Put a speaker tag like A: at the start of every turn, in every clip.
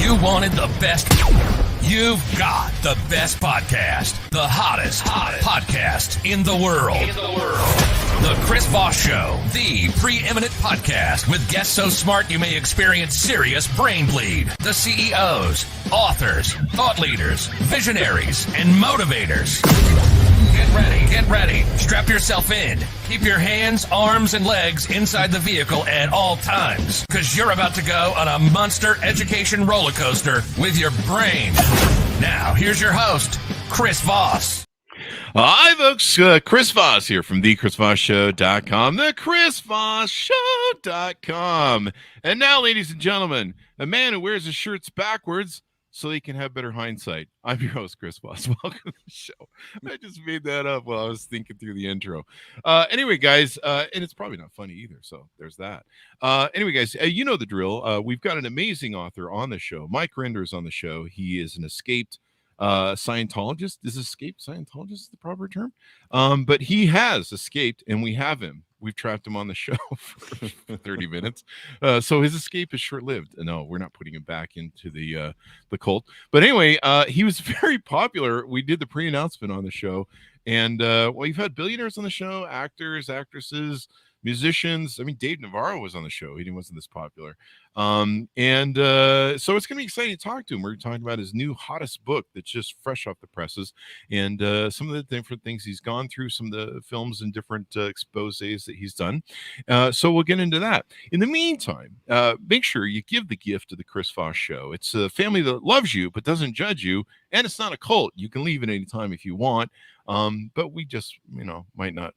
A: You wanted the best. You've got the best podcast, the hottest podcast in the world. The Chris Voss Show, the preeminent podcast with guests so smart you may experience serious brain bleed. The CEOs, authors, thought leaders, visionaries, and motivators. Get ready. Strap yourself in. Keep your hands, arms, and legs inside the vehicle at all times, because you're about to go on a monster education roller coaster with your brain. Now, here's your host, Chris Voss.
B: Hi, folks. Chris Voss here from thechrisvossshow.com, thechrisvossshow.com. And now, ladies and gentlemen, a man who wears his shirts backwards so he can have better hindsight. I'm your host, Chris Voss. Welcome to the show. I just made that up while I was thinking through the intro. Anyway, guys, and it's probably not funny either, so there's that. Anyway, guys, you know the drill. We've got an amazing author on the show. Mike Rinder is on the show. He is an escaped Scientologist. Is escaped Scientologist the proper term? But he has escaped, and we have him. We've trapped him on the show for 30 minutes. So his escape is short-lived. No, we're not putting him back into the cult. But anyway, he was very popular. We did the pre-announcement on the show. And, well, you've had billionaires on the show, actors, actresses, musicians. I mean, Dave Navarro was on the show. He wasn't this popular. So it's going to be exciting to talk to him. We're talking about his new hottest book that's just fresh off the presses, and some of the different things he's gone through, some of the films and different exposés that he's done. So we'll get into that. In the meantime, make sure you give the gift to the Chris Voss Show. It's a family that loves you but doesn't judge you, and it's not a cult. You can leave at any time if you want, but we just, might not.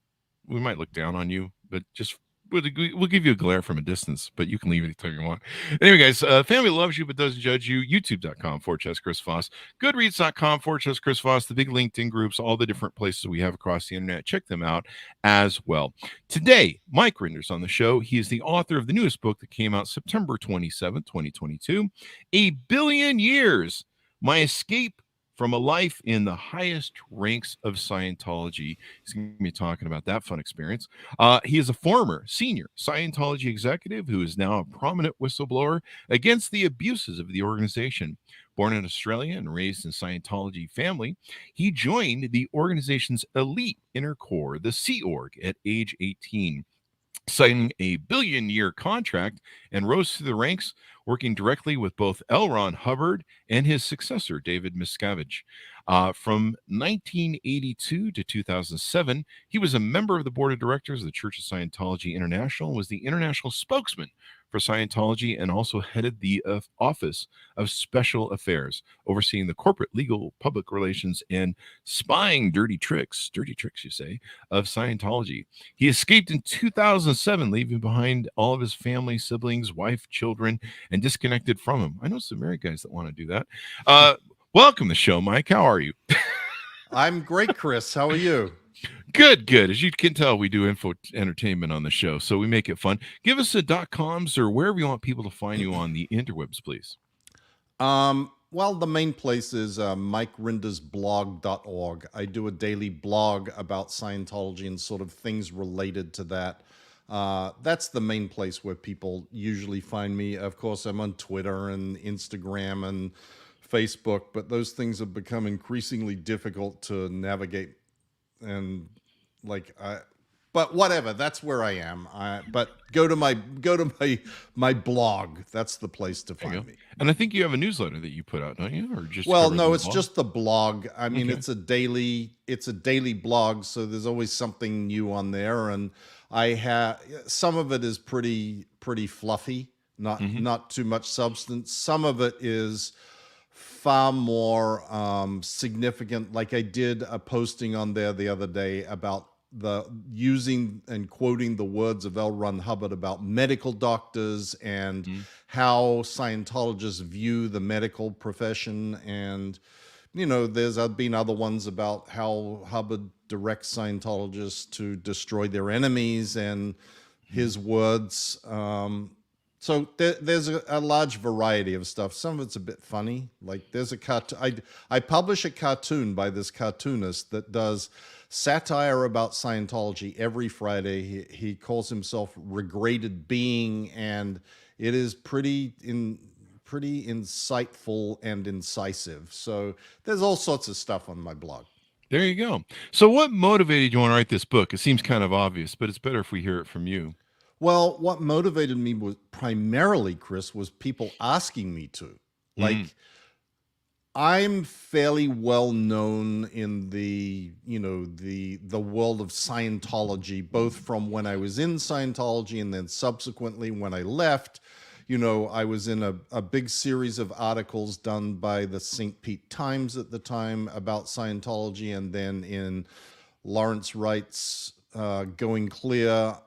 B: We might look down on you, but just we'll give you a glare from a distance, but you can leave anytime you want. Anyway, guys, family loves you but doesn't judge you. YouTube.com/Chris Voss. Goodreads.com/Chris Voss. The big LinkedIn groups, all the different places we have across the internet. Check them out as well. Today, Mike Rinder's on the show. He is the author of the newest book that came out September 27, 2022, A Billion Years, My Escape from a Life in the Highest Ranks of Scientology. He's going to be talking about that fun experience. He is a former senior Scientology executive who is now a prominent whistleblower against the abuses of the organization. Born in Australia and raised in Scientology family, he joined the organization's elite inner core, the Sea Org, at age 18. Signing a billion-year contract and rose through the ranks, working directly with both L. Ron Hubbard and his successor, David Miscavige. From 1982 to 2007, he was a member of the board of directors of the Church of Scientology International and was the international spokesman for Scientology, and also headed the Office of Special Affairs, overseeing the corporate, legal, public relations, and spying dirty tricks, you say, of Scientology. He escaped in 2007, leaving behind all of his family, siblings, wife, children, and disconnected from him. I know some married guys that want to do that. Welcome to the show, Mike. How are you?
C: I'm great, Chris. How are you?
B: Good. As you can tell, we do info entertainment on the show, so we make it fun. Give us a .coms or wherever you want people to find you on the interwebs, please.
C: Well, the main place is MikeRindersblog.org. I do a daily blog about Scientology and sort of things related to that. That's the main place where people usually find me. Of course, I'm on Twitter and Instagram and Facebook, but those things have become increasingly difficult to navigate. And but whatever, that's where I am. But go to my blog. That's the place to find me.
B: And I think you have a newsletter that you put out, don't you? Or just
C: no, it's just the blog. I mean, it's a daily blog, so there's always something new on there. And I have some of it is pretty fluffy, not too much substance. Some of it is far more significant. Like I did a posting on there the other day about the using and quoting the words of L. Ron Hubbard about medical doctors and how Scientologists view the medical profession. And, there's been other ones about how Hubbard directs Scientologists to destroy their enemies and his words. So there's a large variety of stuff. Some of it's a bit funny. Like there's a cartoon. I publish a cartoon by this cartoonist that does satire about Scientology every Friday. He calls himself Regraded Being, and it is pretty pretty insightful and incisive. So there's all sorts of stuff on my blog.
B: There you go. So what motivated you want to write this book? It seems kind of obvious, but it's better if we hear it from you.
C: Well, what motivated me was primarily, Chris, was people asking me to. Like, I'm fairly well known in the world of Scientology, both from when I was in Scientology and then subsequently when I left. I was in a big series of articles done by the St. Pete Times at the time about Scientology, and then in Lawrence Wright's Going Clear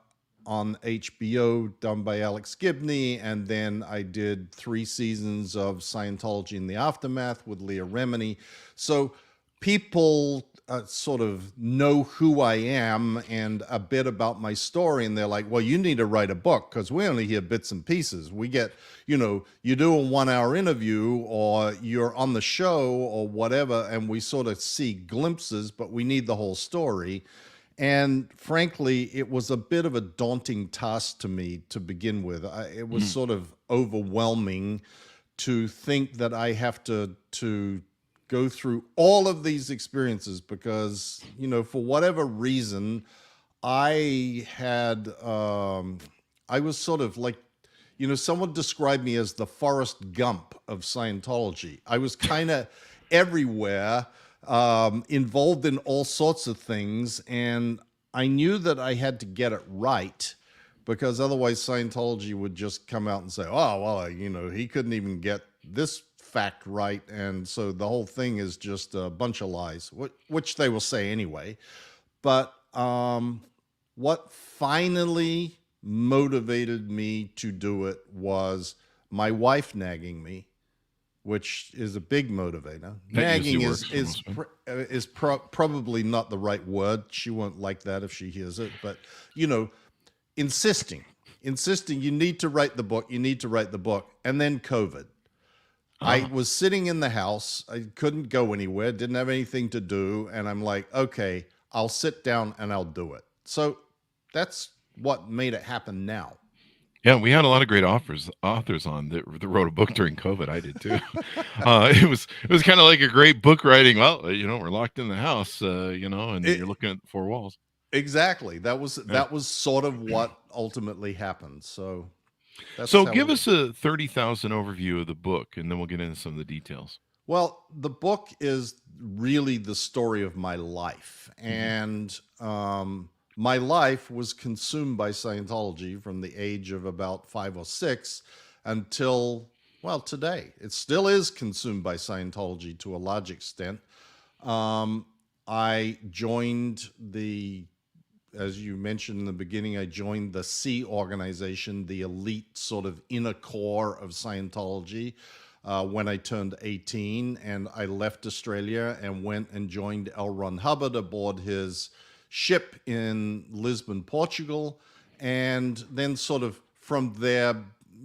C: on HBO, done by Alex Gibney, and then I did 3 seasons of Scientology in the Aftermath with Leah Remini. So people sort of know who I am and a bit about my story, and they're like, well, you need to write a book, because we only hear bits and pieces. We get, you do a 1-hour interview or you're on the show or whatever, and we sort of see glimpses, but we need the whole story. And frankly, it was a bit of a daunting task to me to begin with. It was sort of overwhelming to think that I have to go through all of these experiences because, for whatever reason, I was sort of like, someone described me as the Forrest Gump of Scientology. I was kind of everywhere, involved in all sorts of things, and I knew that I had to get it right, because otherwise Scientology would just come out and say, oh, well, he couldn't even get this fact right, and so the whole thing is just a bunch of lies, which they will say anyway. But what finally motivated me to do it was my wife nagging me, which is a big motivator. Nagging is probably not the right word. She won't like that if she hears it. But, insisting, you need to write the book, And then COVID. I was sitting in the house. I couldn't go anywhere, didn't have anything to do. And I'm like, okay, I'll sit down and I'll do it. So that's what made it happen now.
B: Yeah, we had a lot of great authors on that wrote a book during COVID. I did too. It was kind of like a great book writing. Well, we're locked in the house, and you're looking at 4 walls.
C: Exactly. That was sort of what ultimately happened. So
B: give us a 30,000 overview of the book, and then we'll get into some of the details.
C: Well, the book is really the story of my life, and my life was consumed by Scientology from the age of about 5 or 6 until, well, today. It still is consumed by Scientology to a large extent. I joined as you mentioned in the beginning, I joined the C organization, the elite sort of inner core of Scientology, when I turned 18, and I left Australia and went and joined L. Ron Hubbard aboard his ship in Lisbon, Portugal, and then sort of from there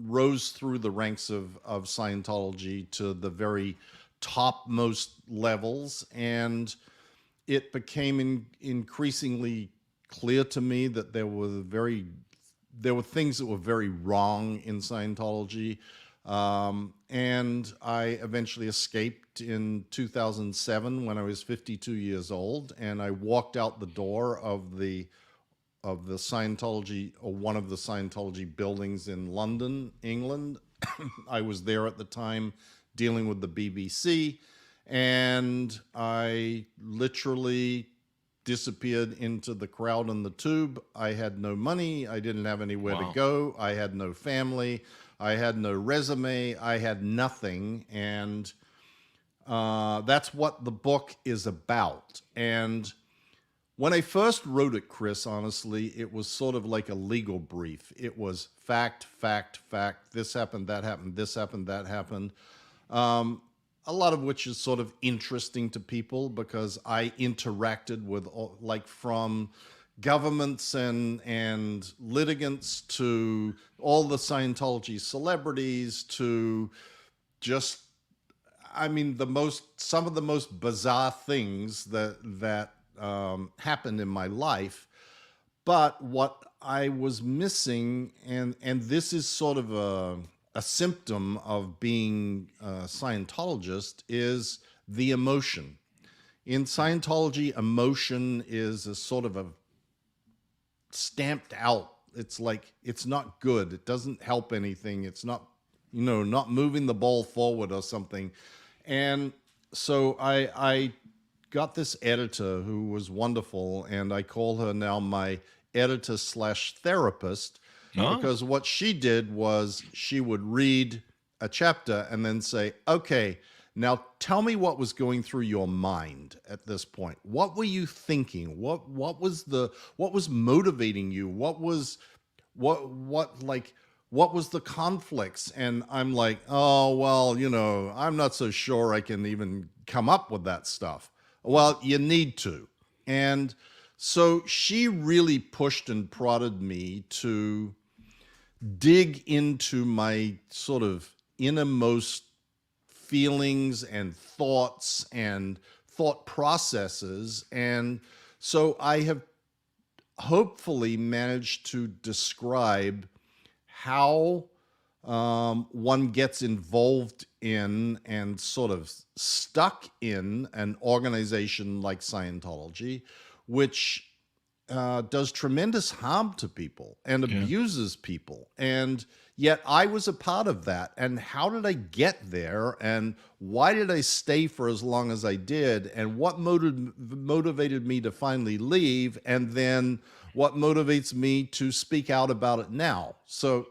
C: rose through the ranks of Scientology to the very topmost levels, and it became increasingly clear to me that there were things that were very wrong in Scientology, and I eventually escaped in 2007 when I was 52 years old, and I walked out the door of the Scientology, or one of the Scientology buildings in London, England. I was there at the time dealing with the BBC, and I literally disappeared into the crowd on the tube. I had no money. I didn't have anywhere to go. I had no family. I had no resume. I had nothing. And that's what the book is about. And when I first wrote it, Chris, honestly, it was sort of like a legal brief. It was fact, fact, fact. This happened, that happened, this happened, that happened. A lot of which is sort of interesting to people because I interacted with, like, from governments and litigants to all the Scientology celebrities to just, I mean, some of the most bizarre things that happened in my life. But what I was missing, and this is sort of a symptom of being a Scientologist is the emotion. In Scientology, emotion is a sort of a stamped out. It's like, it's not good. It doesn't help anything. It's not, not moving the ball forward or something. And so I got this editor who was wonderful, and I call her now my editor/therapist, because what she did was she would read a chapter and then say, okay, now tell me what was going through your mind at this point. What were you thinking? What was motivating you? What was the conflicts? And I'm like, oh, well, I'm not so sure I can even come up with that stuff. Well, you need to. And so she really pushed and prodded me to dig into my sort of innermost feelings and thoughts and thought processes. And so I have hopefully managed to describe how one gets involved in and sort of stuck in an organization like Scientology, which does tremendous harm to people and abuses people. And yet I was a part of that. And how did I get there? And why did I stay for as long as I did? And what motivated me to finally leave? And then what motivates me to speak out about it now? So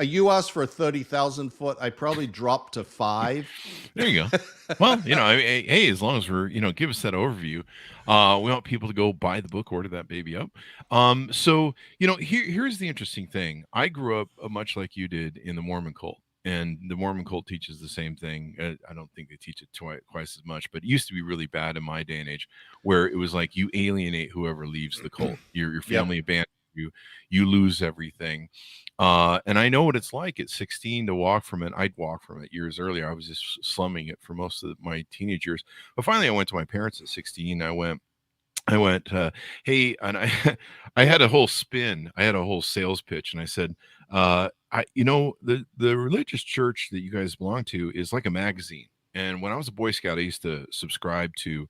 C: you asked for a 30,000 foot. I probably dropped to 5.
B: There you go. Well, hey, as long as we're, give us that overview. We want people to go buy the book, order that baby up. So, here's the interesting thing. I grew up much like you did in the Mormon cult, and the Mormon cult teaches the same thing. I don't think they teach it twice as much, but it used to be really bad in my day and age, where it was like you alienate whoever leaves the cult. Your family abandons you lose everything. And I know what it's like at 16 to walk from it. I'd walk from it years earlier. I was just slumming it for most of my teenage years. But finally, I went to my parents at 16. I went, hey, and I had a whole spin. I had a whole sales pitch, and I said, the religious church that you guys belong to is like a magazine. And when I was a Boy Scout, I used to subscribe to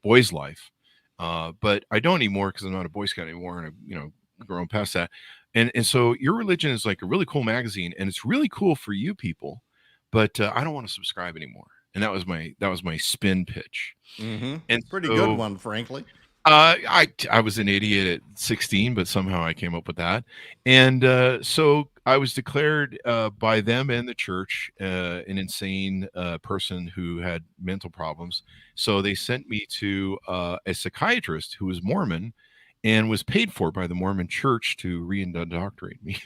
B: Boys Life, but I don't anymore because I'm not a Boy Scout anymore, and I've grown past that. And so your religion is like a really cool magazine, and it's really cool for you people, but I don't want to subscribe anymore. And that was my spin pitch.
C: Mm-hmm.
B: And
C: pretty good one, frankly.
B: I was an idiot at 16, but somehow I came up with that. And so I was declared by them and the church an insane person who had mental problems. So they sent me to a psychiatrist who was Mormon and was paid for by the Mormon church to re-indoctrinate me.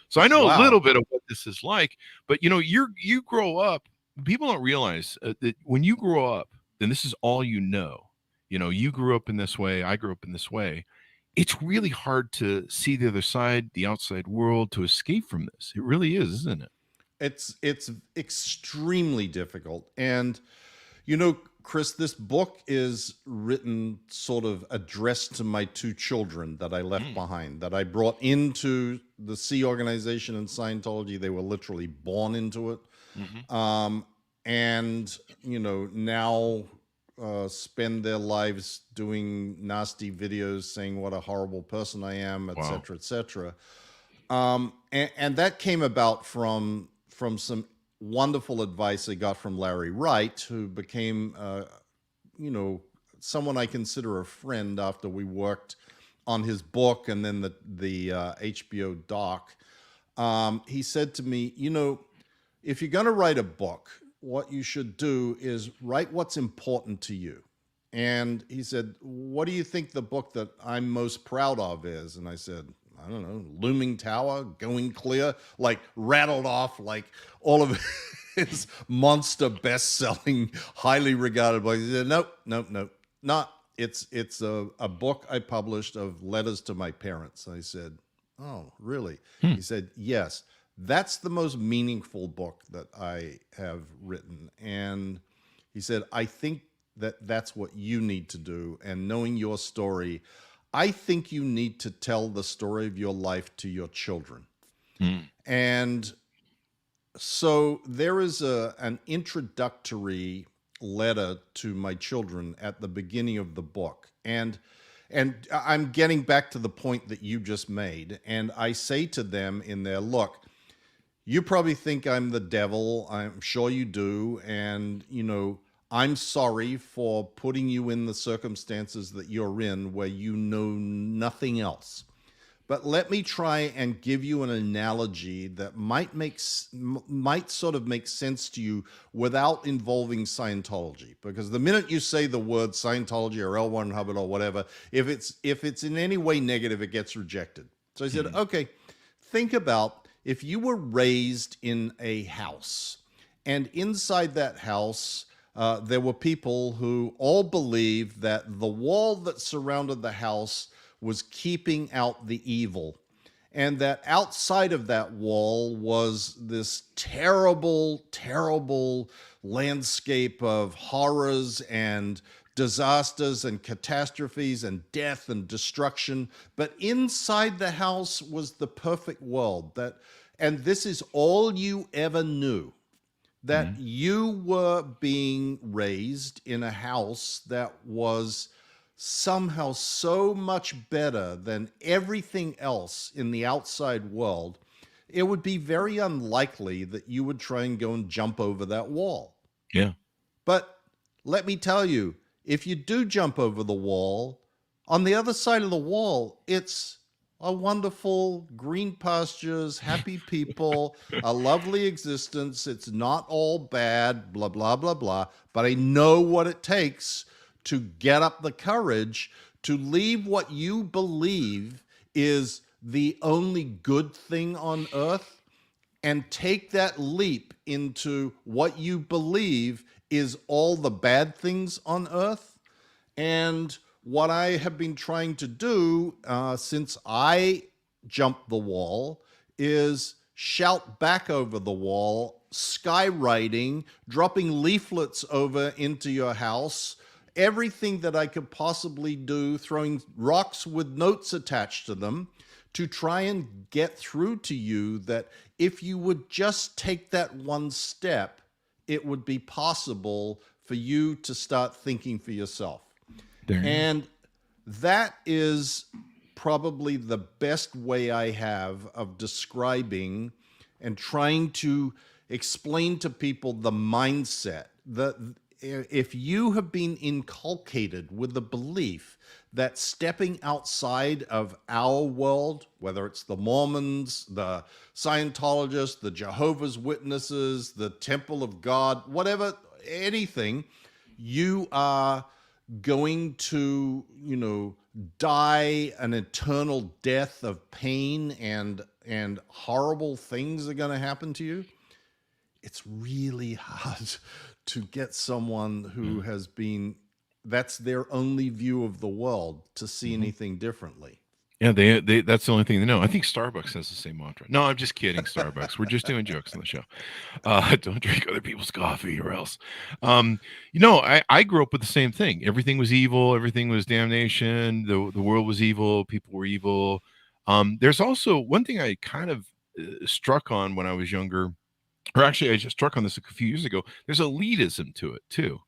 B: So I know a little bit of what this is like, but you grow up, people don't realize that when you grow up, then this is all you know. You grew up in this way, I grew up in this way. It's really hard to see the other side, the outside world, to escape from this. It really is, isn't it?
C: It's extremely difficult. And, Chris, this book is written sort of addressed to my 2 children that I left behind, that I brought into the Sea organization in Scientology. They were literally born into it. Mm-hmm. And, now spend their lives doing nasty videos saying what a horrible person I am, et cetera, et cetera. And that came about from some wonderful advice I got from Larry Wright, who became, someone I consider a friend after we worked on his book and then the HBO doc. He said to me, if you're going to write a book, what you should do is write what's important to you. And he said, what do you think the book that I'm most proud of is? And I said, I don't know, Looming Tower, Going Clear, like rattled off like all of his monster best-selling, highly regarded books. He said, nope, not. It's a book I published of letters to my parents. I said, oh, really? He said, yes. That's the most meaningful book that I have written. And he said, I think that's what you need to do. And knowing your story, I think you need to tell the story of your life to your children. And So there is an introductory letter to my children at the beginning of the book, and I'm getting back to the point that you just made, and I say to them in there, look, you probably think I'm the devil. I'm sure you do, and I'm sorry for putting you in the circumstances that you're in where you know nothing else. But let me try and give you an analogy that might sort of make sense to you without involving Scientology. Because the minute you say the word Scientology or L1 Hubbard or whatever, if it's in any way negative, it gets rejected. So I said, okay, think about if you were raised in a house, and inside that house, there were people who all believed that the wall that surrounded the house was keeping out the evil, and that outside of that wall was this terrible, terrible landscape of horrors and disasters and catastrophes and death and destruction. But inside the house was the perfect world, and this is all you ever knew, that you were being raised in a house that was somehow so much better than everything else in the outside world, it would be very unlikely that you would try and go and jump over that wall.
B: Yeah.
C: But let me tell you, if you do jump over the wall, on the other side of the wall, it's a wonderful green pastures, happy people, a lovely existence. It's not all bad, blah, blah, blah, blah. But I know what it takes to get up the courage to leave what you believe is the only good thing on earth and take that leap into what you believe is all the bad things on earth. And what I have been trying to do since I jumped the wall is shout back over the wall, skywriting, dropping leaflets over into your house, everything that I could possibly do, throwing rocks with notes attached to them to try and get through to you that if you would just take that one step, it would be possible for you to start thinking for yourself. And that is probably the best way I have of describing and trying to explain to people the mindset that if you have been inculcated with the belief that stepping outside of our world, whether it's the Mormons, the Scientologists, the Jehovah's Witnesses, the Temple of God, whatever, anything, you are going to, die an eternal death of pain and horrible things are going to happen to you. It's really hard to get someone who has been, that's their only view of the world, to see anything differently.
B: Yeah, they that's the only thing they know. I think Starbucks has the same mantra. No, I'm just kidding, Starbucks. We're just doing jokes on the show. Don't drink other people's coffee or else. I grew up with the same thing. Everything was evil. Everything was damnation. The world was evil. People were evil. There's also one thing I kind of struck on when I was younger, or actually I just struck on this a few years ago. There's elitism to it too.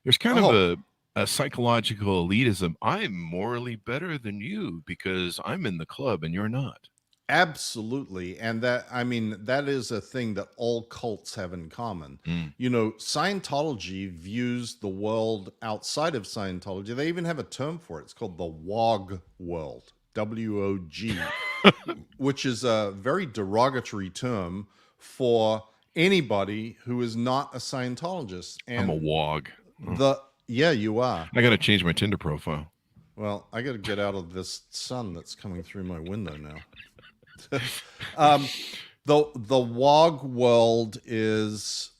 B: There's kind of a psychological elitism. I'm morally better than you because I'm in the club and you're not.
C: Absolutely. And that is a thing that all cults have in common. Scientology views the world outside of Scientology. They even have a term for it. It's called the WOG world, W-O-G, which is a very derogatory term for anybody who is not a Scientologist. And
B: I'm a WOG.
C: Yeah, you are.
B: I got to change my Tinder profile.
C: Well, I got to get out of this sun that's coming through my window now. The WOG world is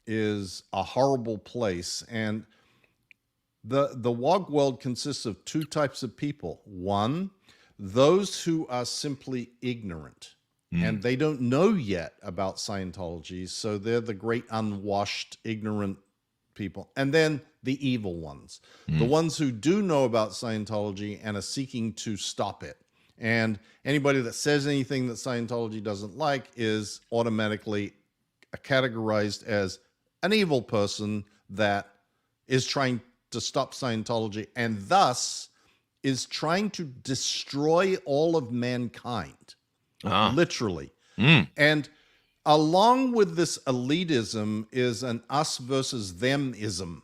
C: a horrible place, and the WOG world consists of two types of people. One, those who are simply ignorant, and they don't know yet about Scientology, so they're the great unwashed, ignorant people. And then the evil ones, the ones who do know about Scientology and are seeking to stop it. And anybody that says anything that Scientology doesn't like is automatically categorized as an evil person that is trying to stop Scientology and thus is trying to destroy all of mankind, literally. And along with this elitism is an us versus them-ism.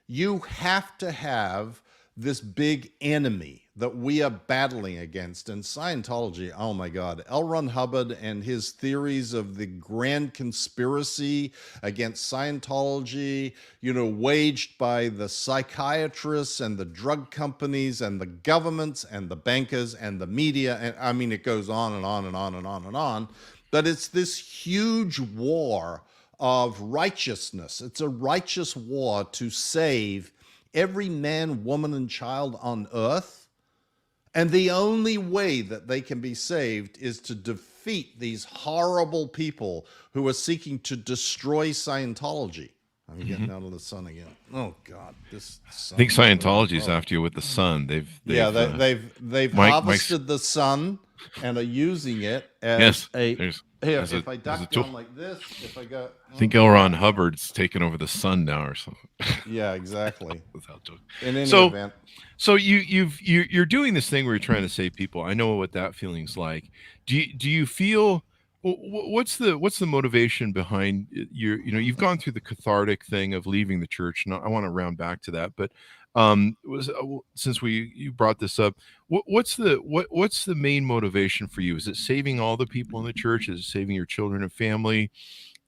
C: You have to have this big enemy that we are battling against. And Scientology, oh my God, L. Ron Hubbard and his theories of the grand conspiracy against Scientology, waged by the psychiatrists and the drug companies and the governments and the bankers and the media. And I mean, it goes on and on and on and on and on. But it's this huge war of righteousness. It's a righteous war to save every man, woman, and child on earth. And the only way that they can be saved is to defeat these horrible people who are seeking to destroy Scientology. I'm getting out of the sun again. Oh God, this sun.
B: I think Scientology's after you with the sun.
C: They've harvested the sun and are using it as if I duck down like this, if I go,
B: I think L. Ron Hubbard's taken over the sun now or something.
C: Yeah, exactly.
B: Without joking.
C: In any event.
B: So you're doing this thing where you're trying to save people. I know what that feeling's like. Do you feel what's the motivation behind you've gone through the cathartic thing of leaving the church, and I want to round back to that, but since you brought this up, what's the main motivation for you? Is it saving all the people in the church? Is it saving your children and family?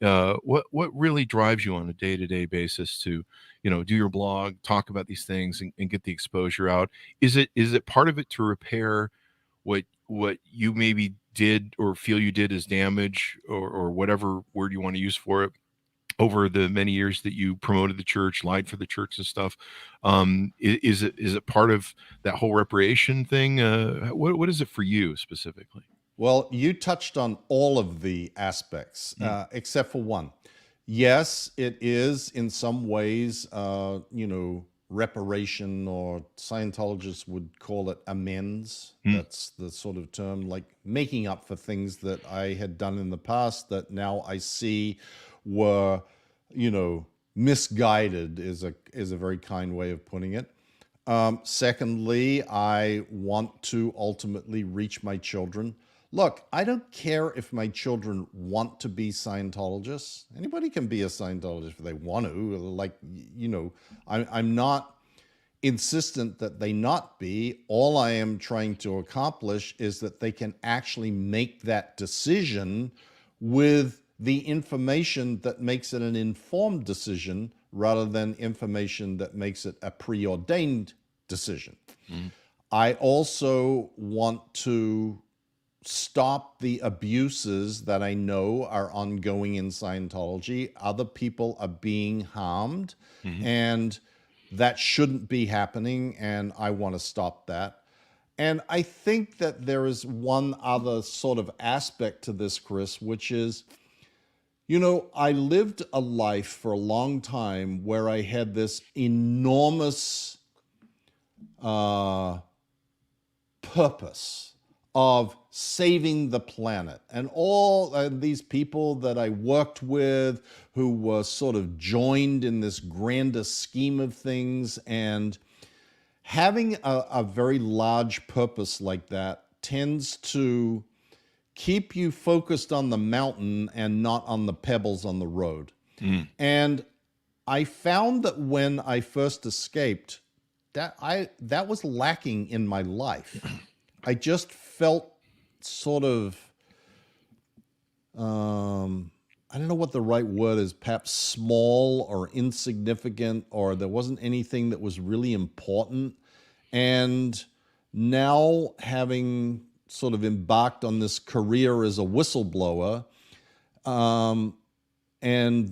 B: What really drives you on a day-to-day basis to do your blog, talk about these things, and get the exposure out? Is it part of it to repair what you maybe did or feel you did as damage, or whatever word you want to use for it, over the many years that you promoted the church, lied for the church and stuff? Is it part of that whole reparation thing? What is it for you specifically?
C: Well, you touched on all of the aspects, except for one. Yes, it is in some ways, reparation, or Scientologists would call it amends. That's the sort of term, like making up for things that I had done in the past that now I see were, misguided is a very kind way of putting it. Secondly, I want to ultimately reach my children. Look, I don't care if my children want to be Scientologists. Anybody can be a Scientologist if they want to. I'm not insistent that they not be. All I am trying to accomplish is that they can actually make that decision with the information that makes it an informed decision rather than information that makes it a preordained decision. I also want to stop the abuses that I know are ongoing in Scientology. Other people are being harmed, and that shouldn't be happening, and I want to stop that. And I think that there is one other sort of aspect to this, Chris, which is, I lived a life for a long time where I had this enormous purpose of saving the planet. And all these people that I worked with who were sort of joined in this grander scheme of things, and having a very large purpose like that tends to keep you focused on the mountain and not on the pebbles on the road. And I found that when I first escaped, that was lacking in my life. I just felt sort of, I don't know what the right word is, perhaps small or insignificant, or there wasn't anything that was really important. And now, having sort of embarked on this career as a whistleblower, and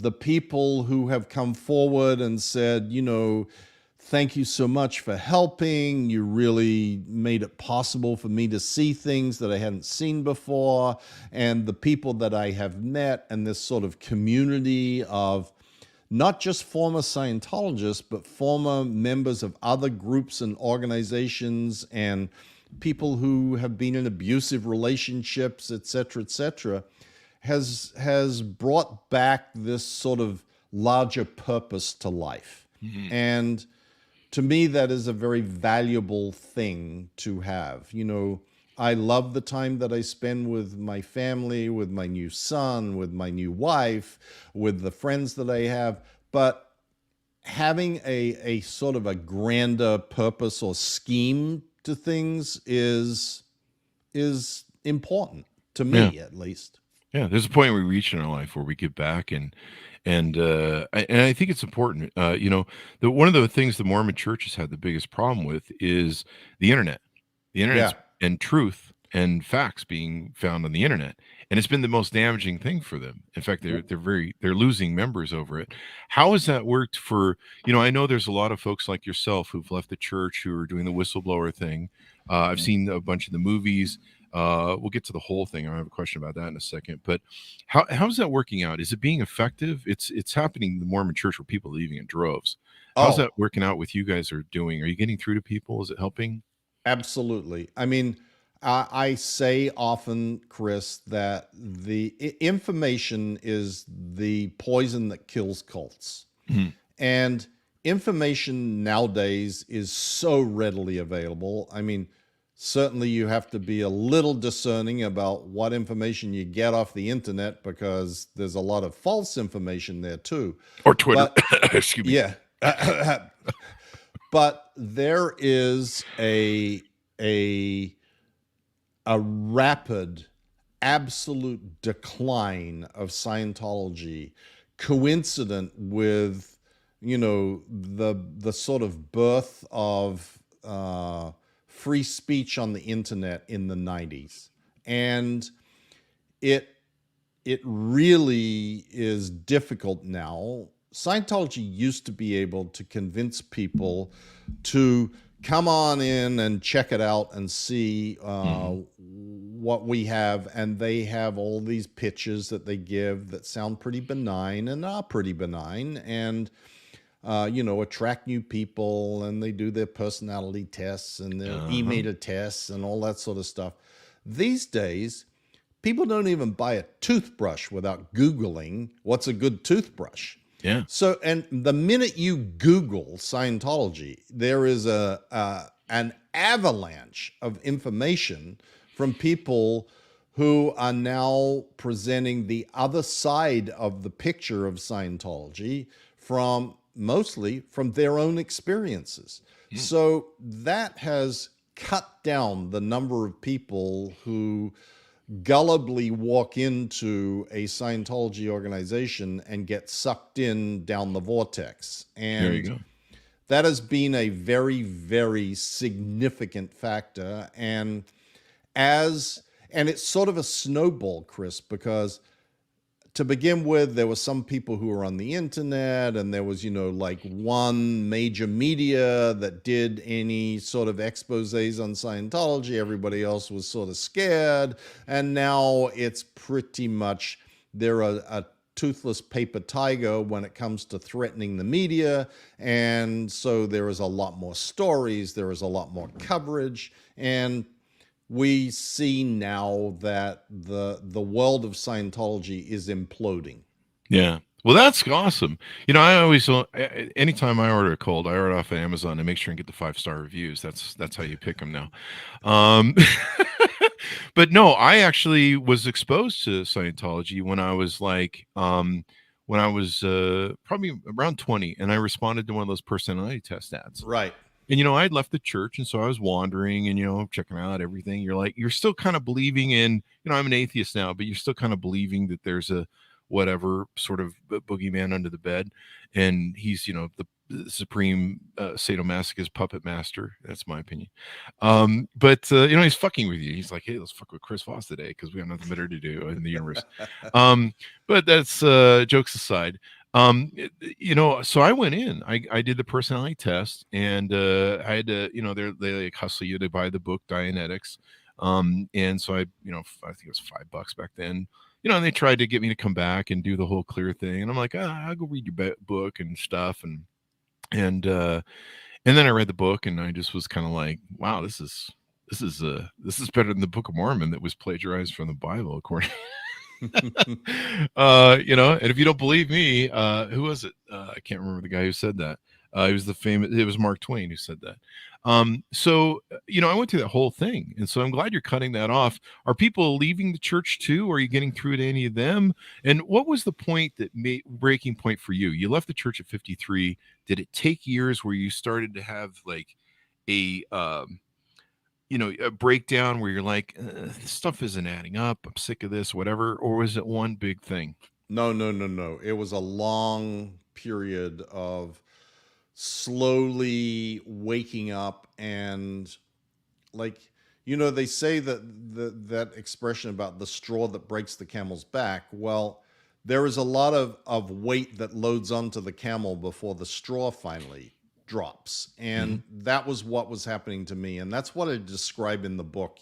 C: the people who have come forward and said, thank you so much for helping. You really made it possible for me to see things that I hadn't seen before. And the people that I have met, and this sort of community of not just former Scientologists, but former members of other groups and organizations, and people who have been in abusive relationships, et cetera, has brought back this sort of larger purpose to life.
B: Mhm.
C: And to me, that is a very valuable thing to have. You know, I love the time that I spend with my family, with my new son, with my new wife, with the friends that I have. But having a sort of a grander purpose or scheme to things is important to me, at least.
B: Yeah, there's a point we reach in our life where we give back, and I think it's important. You know, one of the things the Mormon Church has had the biggest problem with is the internet,
C: Yeah.
B: and truth and facts being found on the internet, and it's been the most damaging thing for them. In fact, they're losing members over it. How has that worked for, you know? I know there's a lot of folks like yourself who've left the church who are doing the whistleblower thing. I've seen a bunch of the movies. We'll get to the whole thing. I have a question about that in a second. But how's that working out? Is it being effective? It's happening in the Mormon Church where people are leaving in droves. How's that working out with you guys are doing? Are you getting through to people? Is it helping?
C: Absolutely. I mean, I say often, Chris, that the information is the poison that kills cults.
B: Mhm.
C: And information nowadays is so readily available. I mean, certainly you have to be a little discerning about what information you get off the internet, because there's a lot of false information there too.
B: Or Twitter.
C: But,
B: Excuse me.
C: yeah. But there is a rapid, absolute decline of Scientology, coincident with, you know, the sort of birth of free speech on the internet in the 90s. And it really is difficult now. Scientology used to be able to convince people to come on in and check it out and see what we have. And they have all these pitches that they give that sound pretty benign and are pretty benign, and you know, attract new people, and they do their personality tests and their email tests and all that sort of stuff. These days, people don't even buy a toothbrush without Googling what's a good toothbrush.
B: Yeah.
C: So, and the minute you Google Scientology, there is an avalanche of information from people who are now presenting the other side of the picture of Scientology mostly from their own experiences. So that has cut down the number of people who gullibly walk into a Scientology organization and get sucked in down the vortex. And
B: There you go.
C: that has been a very, very significant factor. And it's sort of a snowball, Chris, because to begin with, there were some people who were on the internet, and there was, you know, like one major media that did any sort of exposés on Scientology. Everybody else was sort of scared. And now it's pretty much, they're a toothless paper tiger when it comes to threatening the media. And so there is a lot more stories. There is a lot more coverage. And we see now that the world of Scientology is imploding.
B: Yeah. Well, that's awesome. You know, I always, anytime I order a cold, I order off of Amazon and make sure and get the 5-star reviews. That's how you pick them now. But no, I actually was exposed to Scientology when I was like, probably around 20, and I responded to one of those personality test ads.
C: Right.
B: And, you know, I'd left the church, and so I was wandering and, you know, checking out everything. You're still kind of believing in, you know, I'm an atheist now, but you're still kind of believing that there's a whatever sort of boogeyman under the bed. And he's, you know, the supreme sadomasochist puppet master. That's my opinion. But you know, he's fucking with you. He's like, hey, let's fuck with Chris Voss today because we have nothing better to do in the universe. But that's jokes aside. You know, so I went in, I did the personality test, and I had to, you know, they like hustle you to buy the book Dianetics. And so I think it was $5 back then, you know, and they tried to get me to come back and do the whole clear thing. And I'm like, I'll go read your book and stuff. And then I read the book, and I just was kind of like, wow, this is better than the Book of Mormon that was plagiarized from the Bible, according And if you don't believe me, who was it? I can't remember the guy who said that. It was Mark Twain who said that. I went through that whole thing. And so I'm glad you're cutting that off. Are people leaving the church too? Are you getting through to any of them? And what was the breaking point for you? You left the church at 53. Did it take years where you started to have like a breakdown where you're like, this stuff isn't adding up, I'm sick of this, whatever? Or was it one big thing?
C: No. It was a long period of slowly waking up, and they say that expression about the straw that breaks the camel's back. Well, there is a lot of weight that loads onto the camel before the straw finally drops. And that was what was happening to me. And that's what I describe in the book.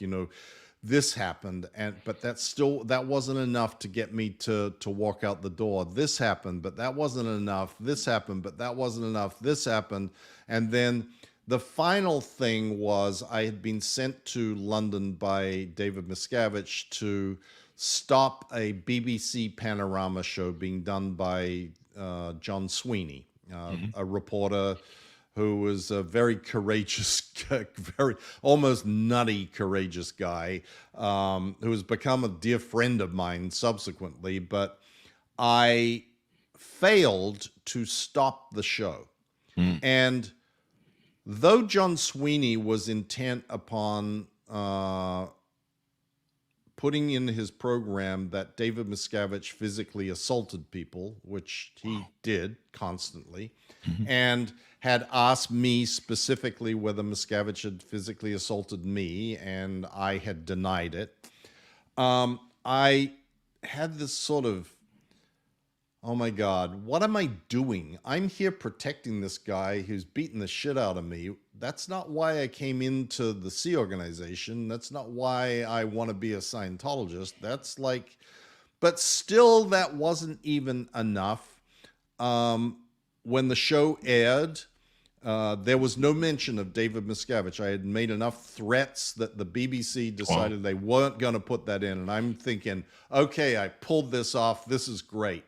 C: This happened, but that wasn't enough to get me to walk out the door. This happened, but that wasn't enough. This happened, but that wasn't enough. This happened. And then the final thing was I had been sent to London by David Miscavige to stop a BBC Panorama show being done by John Sweeney, a reporter who was a very courageous, very almost nutty courageous guy, who has become a dear friend of mine subsequently. But I failed to stop the show. And though John Sweeney was intent upon putting in his program that David Miscavige physically assaulted people, which he did constantly, and had asked me specifically whether Miscavige had physically assaulted me, and I had denied it. I had this sort of, oh my God, what am I doing? I'm here protecting this guy who's beating the shit out of me. That's not why I came into the Sea Organization. That's not why I want to be a Scientologist. But still, that wasn't even enough. When the show aired, there was no mention of David Miscavige. I had made enough threats that the BBC decided they weren't going to put that in. And I'm thinking, okay, I pulled this off. This is great.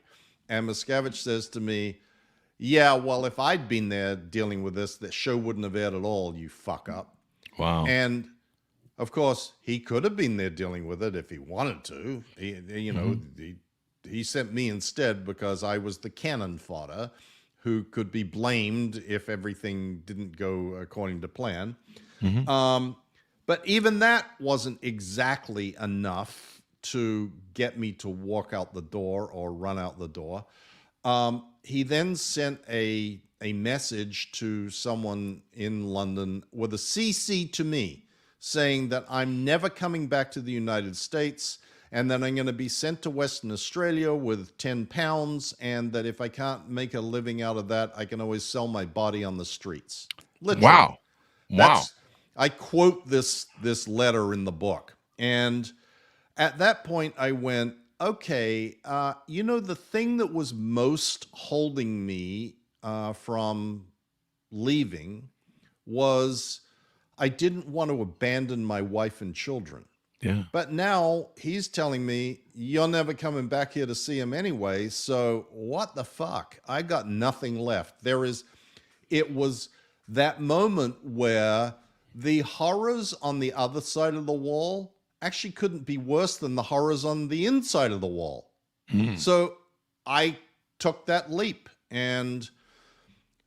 C: And Miscavige says to me, yeah, well, if I'd been there dealing with this, the show wouldn't have aired at all, you fuck up.
B: Wow.
C: And of course, he could have been there dealing with it if he wanted to. He sent me instead because I was the cannon fodder who could be blamed if everything didn't go according to plan. But even that wasn't exactly enough to get me to walk out the door or run out the door. He then sent a message to someone in London with a CC to me saying that I'm never coming back to the United States, and that I'm going to be sent to Western Australia with 10 pounds, and that if I can't make a living out of that, I can always sell my body on the streets. Literally.
B: Wow.
C: I quote this letter in the book. And at that point, I went, okay, the thing that was most holding me from leaving was I didn't want to abandon my wife and children.
B: Yeah.
C: But now he's telling me you're never coming back here to see him anyway. So what the fuck? I got nothing left. It was that moment where the horrors on the other side of the wall actually couldn't be worse than the horrors on the inside of the wall. So I took that leap, and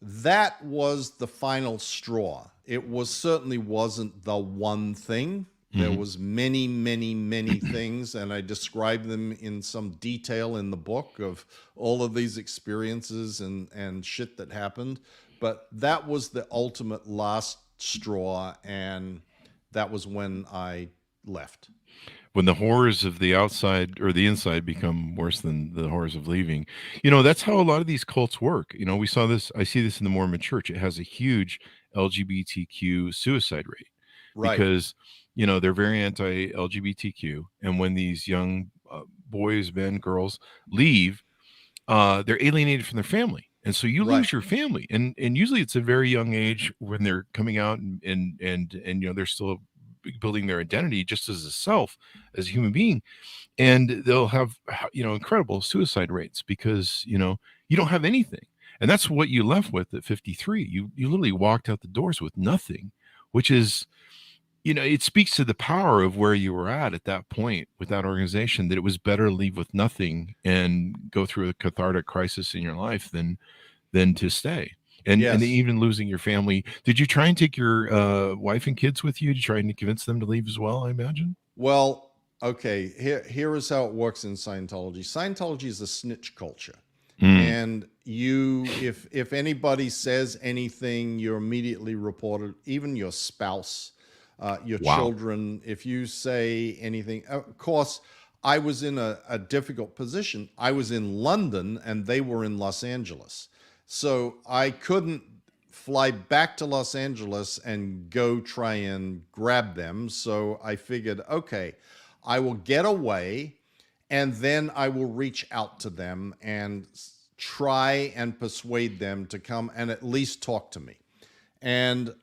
C: that was the final straw. It certainly wasn't the one thing. There was many, many, many things, and I describe them in some detail in the book of all of these experiences and shit that happened. But that was the ultimate last straw, and that was when I left.
B: When the horrors of the outside or the inside become worse than the horrors of leaving, that's how a lot of these cults work. I see this in the Mormon Church. It has a huge LGBTQ suicide rate,
C: Right.
B: Because they're very anti-LGBTQ, and when these young boys, men, girls leave, they're alienated from their family, and so you lose your family, and usually it's a very young age when they're coming out, and they're still building their identity just as a self, as a human being, and they'll have incredible suicide rates because you don't have anything, and that's what you left with at 53. You literally walked out the doors with nothing, which is, it speaks to the power of where you were at that point with that organization, that it was better to leave with nothing and go through a cathartic crisis in your life than to stay. And
C: Yes.
B: and even losing your family. Did you try and take your wife and kids with you to try and convince them to leave as well, I imagine?
C: Well, okay, here is how it works in Scientology. Scientology is a snitch culture. And if anybody says anything, you're immediately reported, even your spouse, your children. If you say anything, of course, I was in a difficult position. I was in London and they were in Los Angeles. So I couldn't fly back to Los Angeles and go try and grab them. So I figured, okay, I will get away and then I will reach out to them and try and persuade them to come and at least talk to me. And,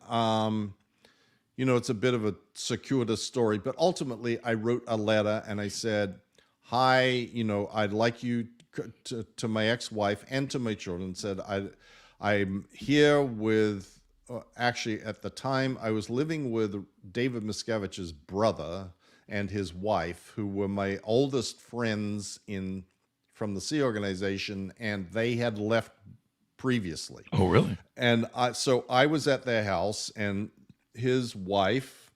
C: it's a bit of a circuitous story, but ultimately I wrote a letter and I said, hi, I'd like you to my ex-wife and to my children, said, I'm here with, actually at the time I was living with David Miscavige's brother and his wife, who were my oldest friends from the Sea Organization, and they had left previously.
B: Oh, really?
C: And so I was at their house, and his wife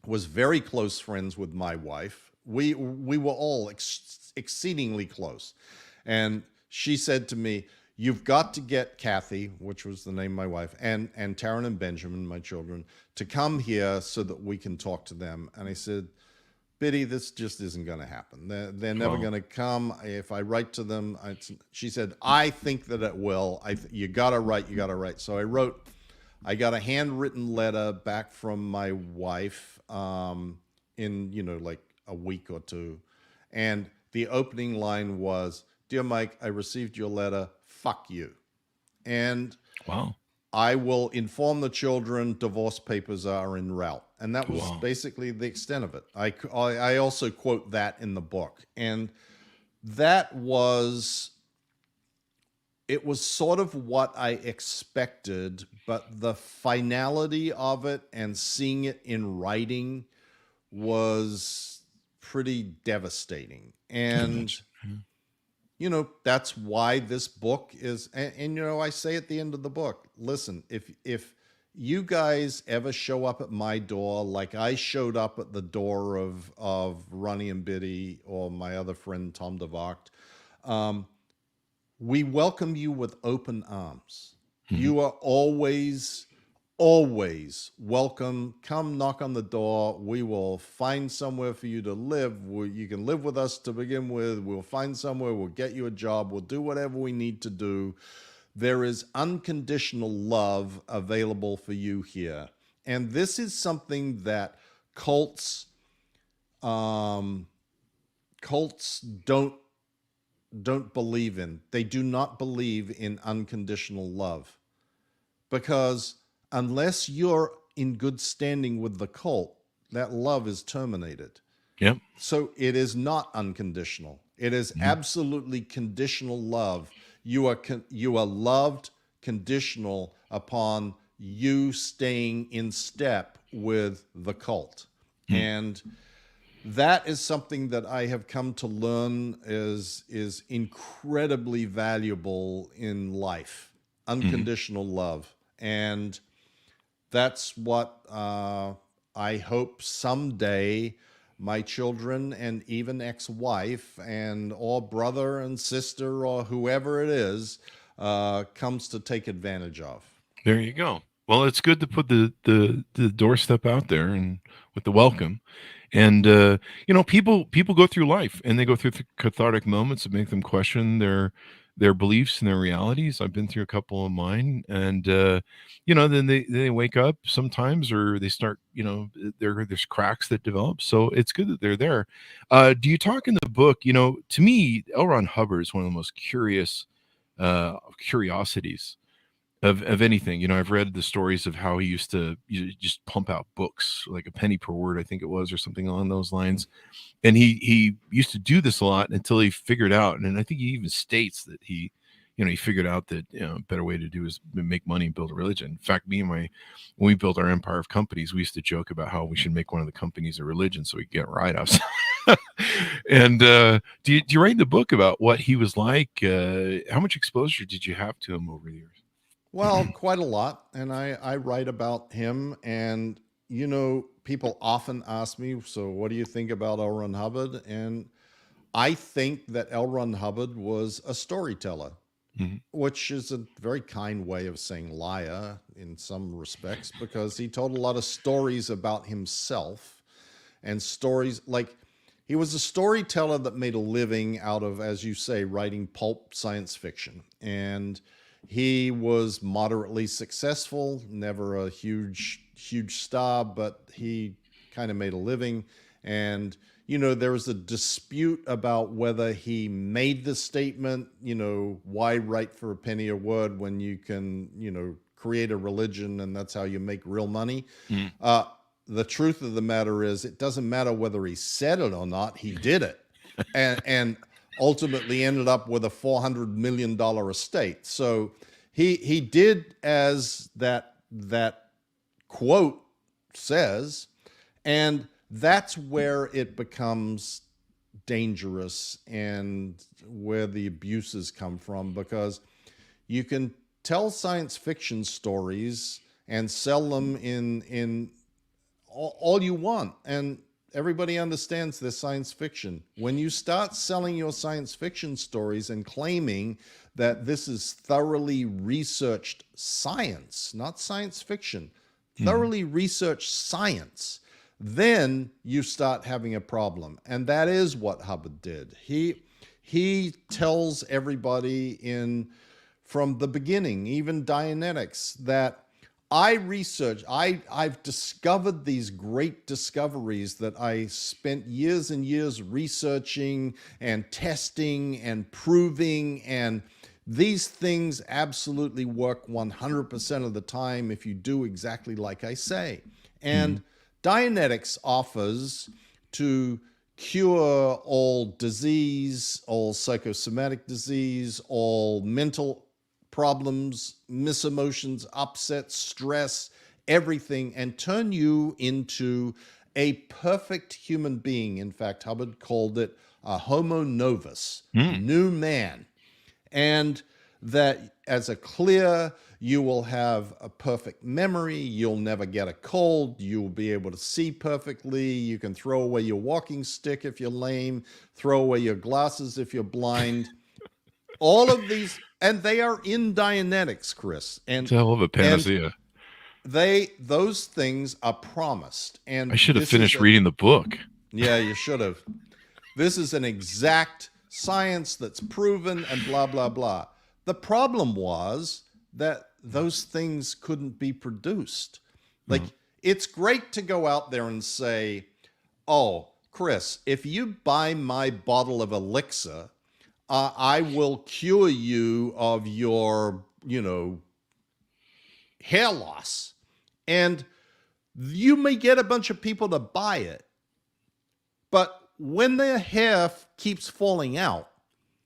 C: was very close friends with my wife. We were all exceedingly close. And she said to me, you've got to get Kathy, which was the name of my wife, and Taryn and Benjamin, my children, to come here so that we can talk to them. And I said, Biddy, this just isn't going to happen. They're never going to come. If I write to them, she said, I think that it will. You got to write. So I got a handwritten letter back from my wife in, like a week or two. And the opening line was, Dear Mike, I received your letter. Fuck you. And
B: wow.
C: I will inform the children divorce papers are en route. And that was basically the extent of it. I also quote that in the book. And it was sort of what I expected, but the finality of it and seeing it in writing was pretty devastating. And that's why this book is, and I say at the end of the book, listen, if you guys ever show up at my door, like I showed up at the door of Ronnie and Biddy or my other friend, Tom DeVocht, we welcome you with open arms. You are always welcome. Come knock on the door. We will find somewhere for you to live. You can live with us to begin with. We'll find somewhere. We'll get you a job. We'll do whatever we need to do. There is unconditional love available for you here. And this is something that cults don't believe in. They do not believe in unconditional love, because unless you're in good standing with the cult, that love is terminated.
B: Yep.
C: So it is not unconditional. It is absolutely conditional love. You are loved conditional upon you staying in step with the cult. And that is something that I have come to learn is incredibly valuable in life. Unconditional love. And that's what I hope someday my children and even ex-wife or brother and sister or whoever it is comes to take advantage of.
B: There you go. Well, it's good to put the doorstep out there and with the welcome. And people go through life and they go through cathartic moments that make them question their beliefs and their realities. I've been through a couple of mine, and then they wake up sometimes, or they start, there's cracks that develop. So it's good that they're there. Do you talk in the book? To me, L. Ron Hubbard is one of the most curious curiosities of anything. You know, I've read the stories of how he used to just pump out books, like a penny per word, I think it was, or something along those lines. And he used to do this a lot until he figured out, and I think he even states that he figured out that, a better way to do is make money and build a religion. In fact, when we built our empire of companies, we used to joke about how we should make one of the companies a religion so we could get write-offs. And do you write in the book about what he was like? How much exposure did you have to him over the years?
C: Well, quite a lot. And I write about him. And, people often ask me, so what do you think about L. Ron Hubbard? And I think that L. Ron Hubbard was a storyteller, which is a very kind way of saying liar in some respects, because he told a lot of stories about himself, and stories like he was a storyteller that made a living out of, as you say, writing pulp science fiction. And he was moderately successful, never a huge star, but he kind of made a living. And, there was a dispute about whether he made the statement, why write for a penny a word when you can, create a religion and that's how you make real money. The truth of the matter is, it doesn't matter whether he said it or not, he did it. And ultimately ended up with a $400 million estate. So he did as that quote says, and that's where it becomes dangerous and where the abuses come from, because you can tell science fiction stories and sell them in all you want, and everybody understands they're science fiction. When you start selling your science fiction stories and claiming that this is thoroughly researched science, not science fiction, thoroughly researched science, then you start having a problem. And that is what Hubbard did. He tells everybody from the beginning, even Dianetics, that I've discovered these great discoveries that I spent years and years researching and testing and proving, and these things absolutely work 100% of the time if you do exactly like I say. And Dianetics offers to cure all disease, all psychosomatic disease, all mental problems, misemotions, upset, stress, everything, and turn you into a perfect human being. In fact, Hubbard called it a homo novus, new man. And that as a clear, you will have a perfect memory, you'll never get a cold, you'll be able to see perfectly, you can throw away your walking stick if you're lame, throw away your glasses if you're blind. All of these, and they are in Dianetics, Chris. And
B: it's a hell of a panacea.
C: Those things are promised. And
B: I should have finished reading the book.
C: Yeah, you should have. This is an exact science that's proven and blah, blah, blah. The problem was that those things couldn't be produced. Like, it's great to go out there and say, oh, Chris, if you buy my bottle of elixir, I will cure you of your, hair loss. And you may get a bunch of people to buy it. But when their hair keeps falling out,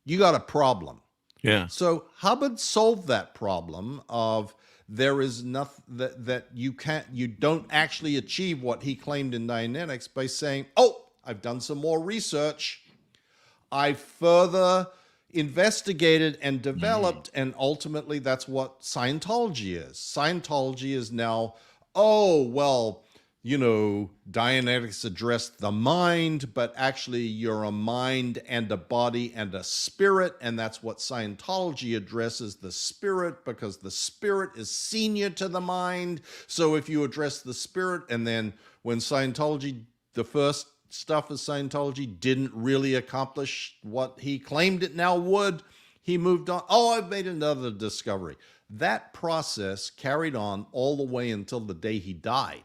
C: you got a problem.
B: Yeah.
C: So Hubbard solved that problem of there is nothing that you don't actually achieve what he claimed in Dianetics by saying, oh, I've done some more research. I further investigated and developed, and ultimately that's what Scientology is. Scientology is now, Dianetics addressed the mind, but actually you're a mind and a body and a spirit, and that's what Scientology addresses, the spirit, because the spirit is senior to the mind. So if you address the spirit, and then when Scientology, the first stuff of Scientology didn't really accomplish what he claimed it now would, he moved on. Oh, I've made another discovery. That process carried on all the way until the day he died.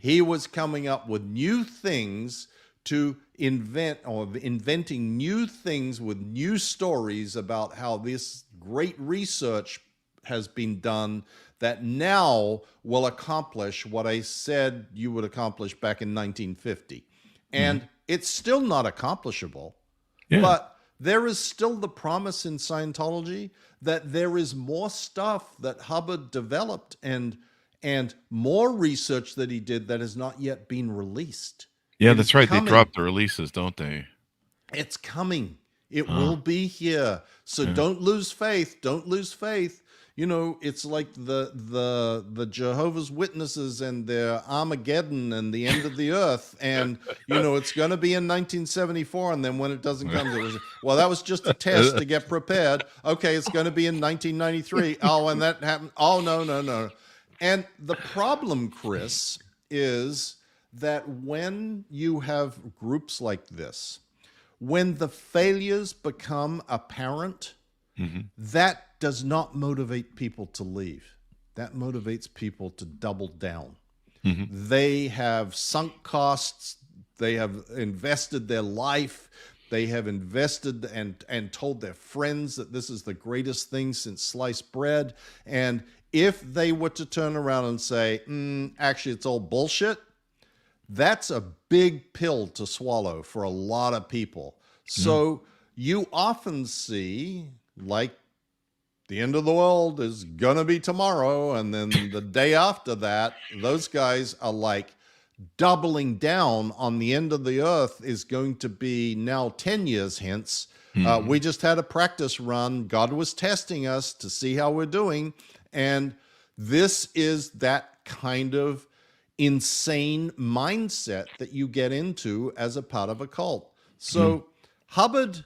C: He was coming up with new things to invent, or inventing new things with new stories about how this great research has been done that now will accomplish what I said you would accomplish back in 1950. And it's still not accomplishable, but there is still the promise in Scientology that there is more stuff that Hubbard developed and more research that he did that has not yet been released.
B: Yeah, that's right. They drop the releases, don't they?
C: It's coming. It will be here. So don't lose faith. Don't lose faith. You know, it's like the Jehovah's Witnesses and their Armageddon and the end of the earth. And, you know, it's going to be in 1974. And then when it doesn't come, well, that was just a test to get prepared. Okay, it's going to be in 1993. Oh, and that happened. Oh, no. And the problem, Chris, is that when you have groups like this, when the failures become apparent, that does not motivate people to leave. That motivates people to double down. They have sunk costs. They have invested their life. They have invested and told their friends that this is the greatest thing since sliced bread. And if they were to turn around and say, actually, it's all bullshit, that's a big pill to swallow for a lot of people. So you often see, like, the end of the world is going to be tomorrow. And then the day after that, those guys are like doubling down on the end of the earth is going to be now 10 years hence. We just had a practice run. God was testing us to see how we're doing. And this is that kind of insane mindset that you get into as a part of a cult. So Hubbard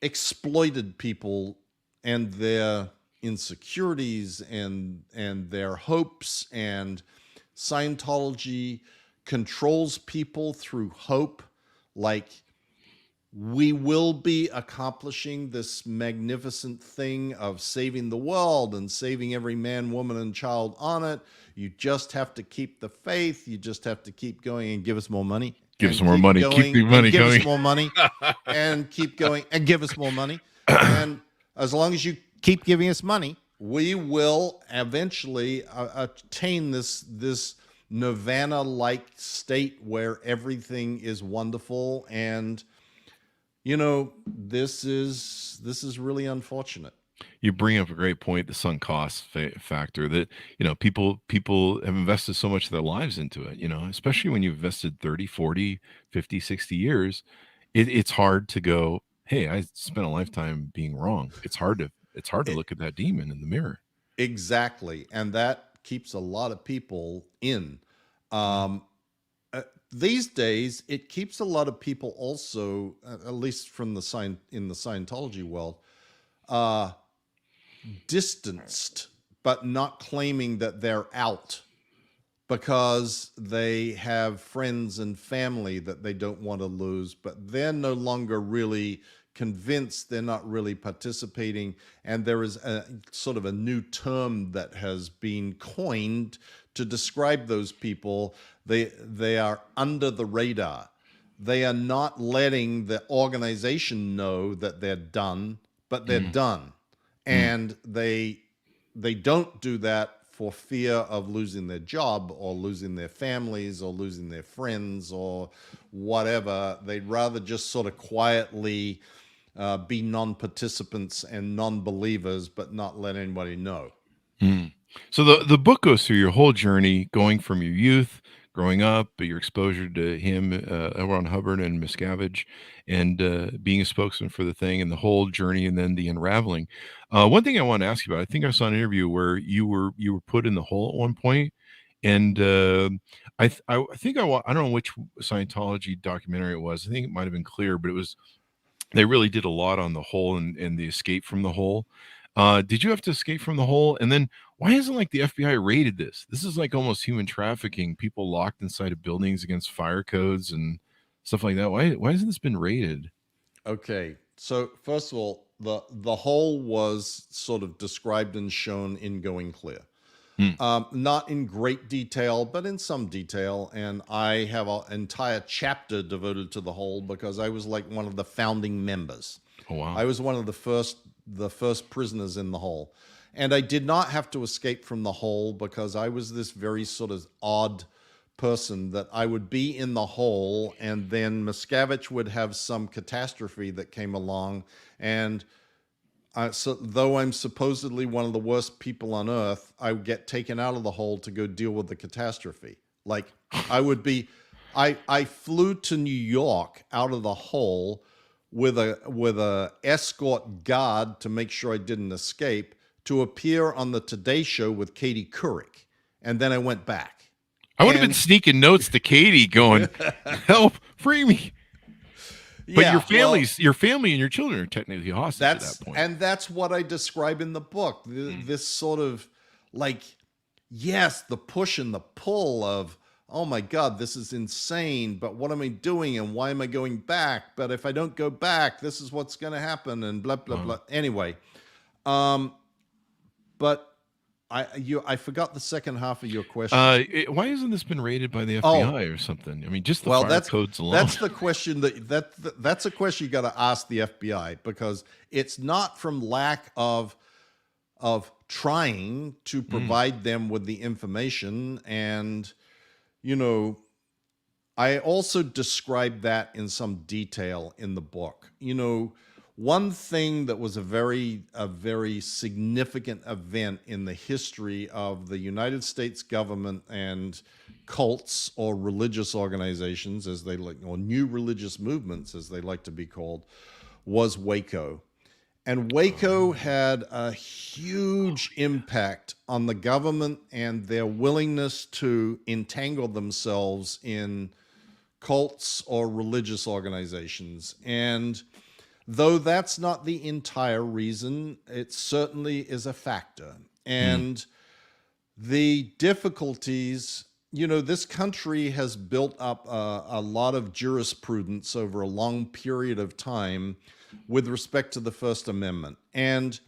C: exploited people and their insecurities and their hopes, and Scientology controls people through hope. Like, we will be accomplishing this magnificent thing of saving the world and saving every man, woman, and child on it. You just have to keep the faith. You just have to keep going and give us more money.
B: Give us more money. Keep the money
C: going.
B: Give
C: us more money and keep going and give us more money. And as long as you keep giving us money, we will eventually attain this nirvana-like state where everything is wonderful. And, you know, this is really unfortunate.
B: You bring up a great point, the sunk cost factor, that, you know, people have invested so much of their lives into it, you know, especially when you've invested 30, 40, 50, 60 years. It's hard to go, hey, I spent a lifetime being wrong. It's hard to look at that demon in the mirror. Exactly.
C: And that keeps a lot of people in. These days, it keeps a lot of people also, at least from in the Scientology world, distanced, but not claiming that they're out because they have friends and family that they don't want to lose, but they're no longer really convinced, they're not really participating. And there is a sort of a new term that has been coined to describe those people. They are under the radar. They are not letting the organization know that they're done, but they're done. And they don't do that for fear of losing their job or losing their families or losing their friends or whatever. They'd rather just sort of quietly be non-participants and non-believers, but not let anybody know.
B: So the book goes through your whole journey, going from your youth, growing up, your exposure to him, L. Ron Hubbard and Miscavige, and being a spokesman for the thing, and the whole journey, and then the unraveling. One thing I want to ask you about, I think I saw an interview where you were put in the hole at one point, and I don't know which Scientology documentary it was. I think it might have been Clear, but they really did a lot on the hole and the escape from the hole. Did you have to escape from the hole? And then why isn't like the FBI raided this? This is like almost human trafficking, people locked inside of buildings against fire codes and stuff like that. Why hasn't this been raided?
C: Okay. So first of all, the hole was sort of described and shown in Going Clear. Not in great detail, but in some detail. And I have an entire chapter devoted to the hole because I was like one of the founding members.
B: Oh, wow.
C: I was one of the first the first prisoners in the hole. And I did not have to escape from the hole because I was this very sort of odd person that I would be in the hole, and then Miscavige would have some catastrophe that came along, and so though I'm supposedly one of the worst people on earth, I would get taken out of the hole to go deal with the catastrophe. Like I would be, I flew to New York out of the hole with a escort guard to make sure I didn't escape, to appear on the Today Show with Katie Couric, and then I went back.
B: I would have been sneaking notes to Katie, going, "Help, free me." But your family and your children are technically hostage at that point.
C: And that's what I describe in the book. This sort of like, yes, the push and the pull of, oh my God, this is insane, but what am I doing and why am I going back? But if I don't go back, this is what's going to happen and blah, blah, blah. Anyway, but I forgot the second half of your question.
B: Why hasn't this been raided by the FBI or something? I mean, just the fire codes alone.
C: That's the question that's a question you got to ask the FBI, because it's not from lack of trying to provide them with the information. And, you know, I also described that in some detail in the book. You know, one thing that was a very significant event in the history of the United States government and cults, or religious organizations as they like, or new religious movements as they like to be called, was Waco. And Waco had a huge impact on the government and their willingness to entangle themselves in cults or religious organizations. And though that's not the entire reason, it certainly is a factor. And the difficulties, you know, this country has built up a lot of jurisprudence over a long period of time with respect to the First Amendment. And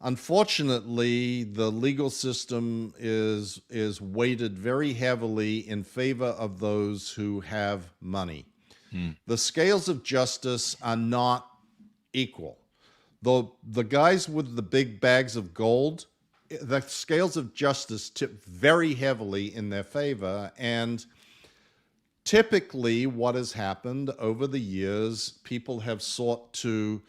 C: unfortunately, the legal system is weighted very heavily in favor of those who have money. The scales of justice are not equal. The guys with the big bags of gold, the scales of justice tip very heavily in their favor. And typically what has happened over the years, people have sought to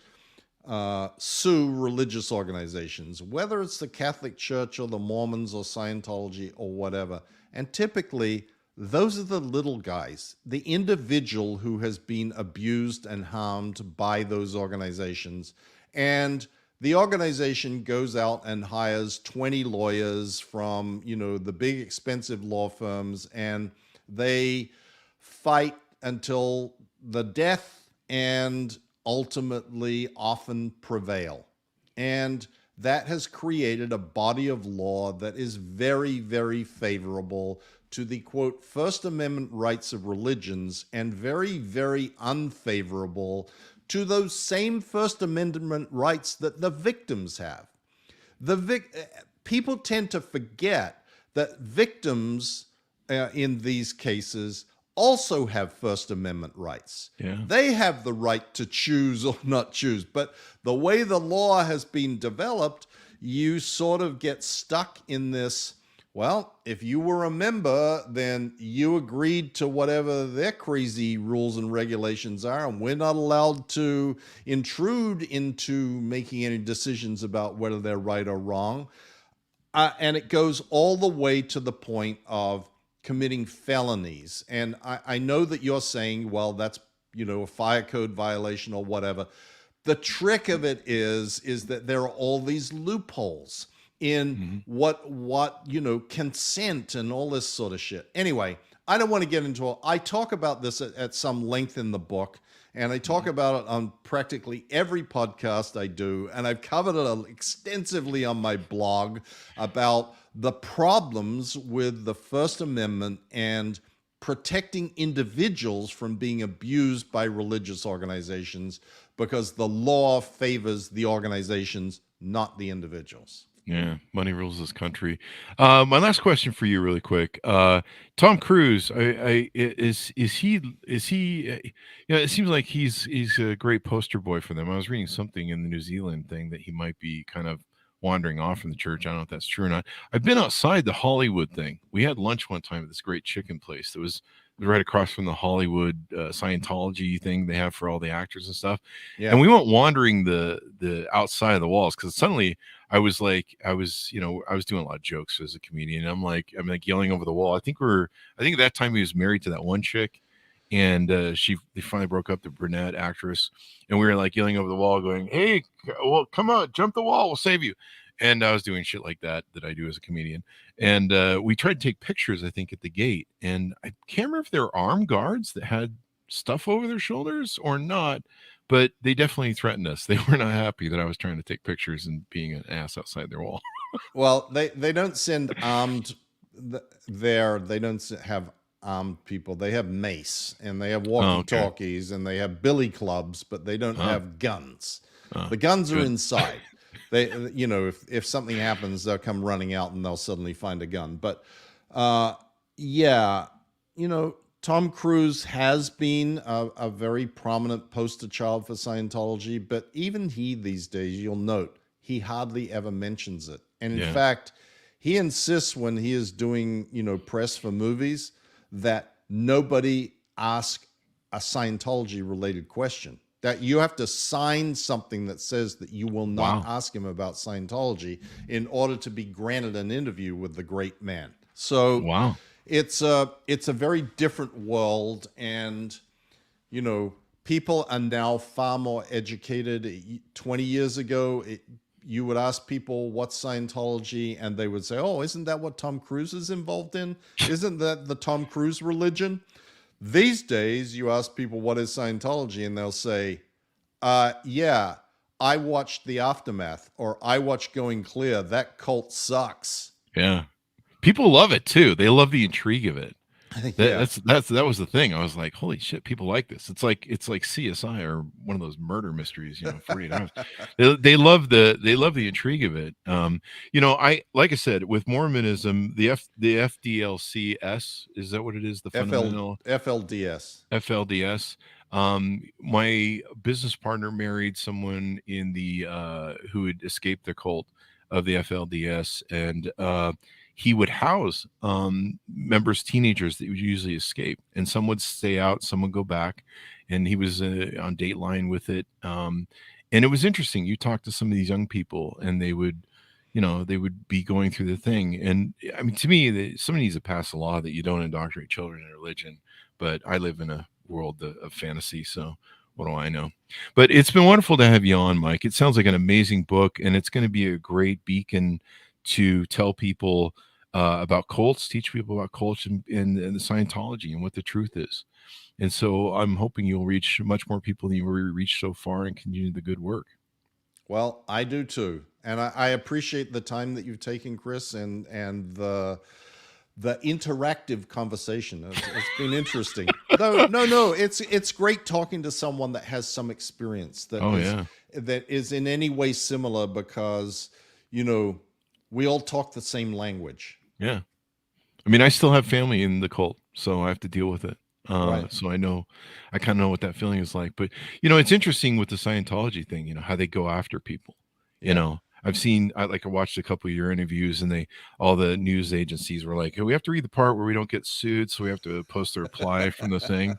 C: sue religious organizations, whether it's the Catholic Church or the Mormons or Scientology or whatever. And typically those are the little guys, the individual who has been abused and harmed by those organizations. And the organization goes out and hires 20 lawyers from, you know, the big expensive law firms, and they fight until the death and ultimately often prevail. And that has created a body of law that is very, very favorable to the, quote, First Amendment rights of religions, and very, very unfavorable to those same First Amendment rights that the victims have. People tend to forget that victims in these cases also have First Amendment rights. Yeah. They have the right to choose or not choose. But the way the law has been developed, you sort of get stuck in this, well, if you were a member, then you agreed to whatever their crazy rules and regulations are, and we're not allowed to intrude into making any decisions about whether they're right or wrong. And it goes all the way to the point of committing felonies. And I know that you're saying, well, that's, you know, a fire code violation or whatever. The trick of it is that there are all these loopholes in what you know, consent and all this sort of shit. Anyway, I don't want to get into it. I talk about this at some length in the book, and I talk about it on practically every podcast I do, and I've covered it extensively on my blog about the problems with the First Amendment and protecting individuals from being abused by religious organizations, because the law favors the organizations not the individuals.
B: Yeah, money rules this country. My last question for you, really quick. Tom Cruise, is he? It seems like he's a great poster boy for them. I was reading something in the New Zealand thing that he might be kind of wandering off from the church. I don't know if that's true or not. I've been outside the Hollywood thing. We had lunch one time at this great chicken place that was right across from the Hollywood Scientology thing they have for all the actors and stuff.
C: Yeah.
B: And we went wandering the outside of the walls because suddenly I was doing a lot of jokes as a comedian. I'm like yelling over the wall. I think at that time he was married to that one chick, and they finally broke up, the brunette actress, and we were like yelling over the wall, going, "Hey, well, come on, jump the wall, we'll save you." And I was doing shit like that I do as a comedian. And we tried to take pictures, I think, at the gate. And I can't remember if there were armed guards that had stuff over their shoulders or not, but they definitely threatened us. They were not happy that I was trying to take pictures and being an ass outside their wall.
C: Well, they don't send armed there. They don't have armed people. They have mace, and they have walkie-talkies, and they have billy clubs, but they don't have guns. The guns are inside. They, if something happens, they'll come running out and they'll suddenly find a gun. But Tom Cruise has been a very prominent poster child for Scientology, but even he these days, you'll note, he hardly ever mentions it. And in fact, he insists when he is doing, press for movies that nobody ask a Scientology related question. That you have to sign something that says that you will not ask him about Scientology in order to be granted an interview with the great man. So it's a very different world, and people are now far more educated. 20 years ago, you would ask people what's Scientology, and they would say, "Oh, isn't that what Tom Cruise is involved in? Isn't that the Tom Cruise religion?" These days, you ask people what is Scientology, and they'll say, "Yeah, I watched The Aftermath," or "I watched Going Clear. That cult sucks."
B: Yeah, people love it too. They love the intrigue of it.
C: I think
B: that was the thing. I was like, holy shit, people like this. It's like CSI or one of those murder mysteries, 48 hours. They love the intrigue of it. Like I said, with Mormonism, the FDLCS, is that what it is? The fundamental FLDS. My business partner married someone in the who had escaped the cult of the FLDS, and he would house members, teenagers that would usually escape, and some would stay out, some would go back, and he was on Dateline with it. And it was interesting. You talk to some of these young people, and they would be going through the thing. And I mean, to me, somebody needs to pass a law that you don't indoctrinate children in religion. But I live in a world of fantasy, so what do I know? But it's been wonderful to have you on, Mike. It sounds like an amazing book, and it's going to be a great beacon to tell people about cults, teach people about cults and the Scientology and what the truth is. And so I'm hoping you'll reach much more people than you've already reached so far and continue the good work.
C: Well, I do too. And I appreciate the time that you've taken, Chris, and the interactive conversation. It's been interesting. No, it's great talking to someone that has some experience that is in any way similar, because, we all talk the same language.
B: Yeah. I mean, I still have family in the cult, so I have to deal with it.
C: Right.
B: So I kind of know what that feeling is like. But, it's interesting with the Scientology thing, how they go after people. I watched a couple of your interviews, and all the news agencies were like, "Hey, we have to read the part where we don't get sued, so we have to post a reply from the thing."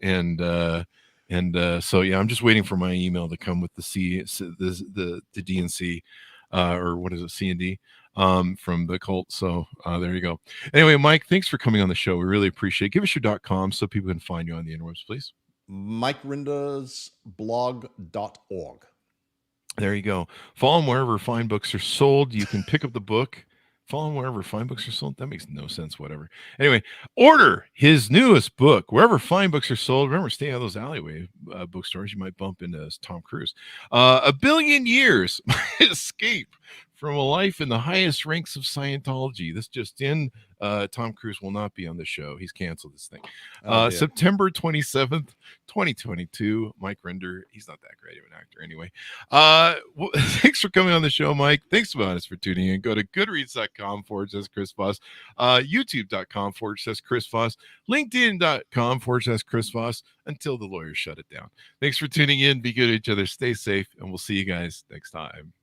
B: So I'm just waiting for my email to come with the D&C, or what is it, C&D, from the cult. So there you go. Anyway, Mike, thanks for coming on the show. We really appreciate it. Give us your .com so people can find you on the interwebs, please.
C: MikeRindersblog.org.
B: There you go. Follow him wherever fine books are sold. You can pick up the book. Follow him wherever fine books are sold. That makes no sense, whatever. Anyway, order his newest book wherever fine books are sold. Remember, stay out of those alleyway bookstores. You might bump into Tom Cruise. A Billion Years, Escape from a life in the highest ranks of Scientology. This just in, Tom Cruise will not be on the show. He's canceled this thing. September 27th, 2022. Mike Rinder. He's not that great of an actor anyway. Thanks for coming on the show, Mike. Thanks for tuning in. Go to goodreads.com/Chris Voss, youtube.com/Chris Voss, linkedin.com/Chris Voss, until the lawyers shut it down. Thanks for tuning in. Be good to each other. Stay safe, and we'll see you guys next time.